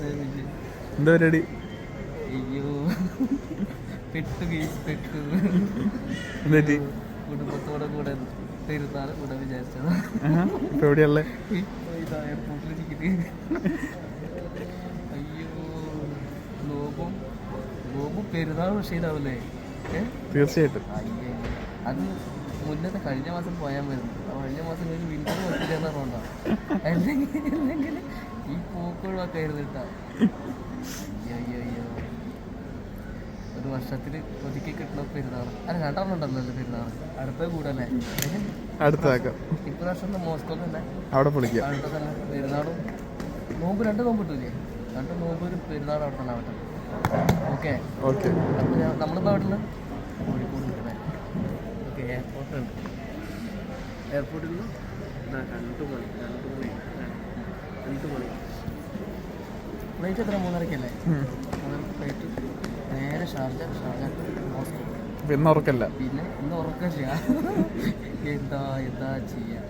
എന്താ പരിപാടി? അയ്യോ പെട്ടു കേസ് പെട്ടു. എന്നിട്ട് കുടുംബത്തോടെ കൂടെ പെരുന്നാൾ കൂടെ വിചാരിച്ചത്. ഇപ്പൊ എവിടെയല്ലേ? ഇതാ എയർപോർട്ടിലിരിക്കുന്നത്. അയ്യോ നോമ്പും പെരുന്നാൾ വിഷയമാവില്ലേ? തീർച്ചയായിട്ടും. അയ്യേ അത് മുന്നത്തെ കഴിഞ്ഞ മാസം പോയാൽ മതി. കഴിഞ്ഞ മാസം ഒരു വിന്റർ ഹോസ്പിറ്റലിൽ പറഞ്ഞാ അല്ലെങ്കിൽ ഈ പൂക്കളൊക്കെ ആയിരുന്നിട്ടാ. അയ്യോ അയ്യോ ഒരു വർഷത്തിൽ ഒതുക്കി കിട്ടുന്ന പെരുന്നാൾ. അല്ല 2 ഉണ്ടല്ലോ പെരുന്നാൾ. അടുത്ത കൂടല്ലേ? അടുത്താക്കാം. ഇപ്രാവശ്യം മോസ്കോ തന്നെ അവിടെ പൊളിക്കാം. അവിടെ തന്നെ പെരുന്നാളും നോമ്പ് 2 നോമ്പ് കിട്ടൂലേ? 2 നോമ്പ് ഒരു പെരുന്നാൾ അവിടെ തന്നെ ആവട്ടെ. Okay okay. അപ്പോൾ നമ്മളിപ്പോൾ അവിടെ നിന്ന് കോഴിക്കോട് കിട്ടണേ. ഓക്കെ എയർപോർട്ടുണ്ട്. എയർപോർട്ടിൽ നിന്ന് 2 മണി ഫ്ലൈറ്റ് എത്ര? 3:30 ഫ്ലൈറ്റ് നേരെ ഷാർജ മോസ്കോ. പിന്നെ ഉറക്കല്ല. പിന്നെ ഇന്ന് ഉറക്കം ചെയ്യാം. എന്താ ചെയ്യാ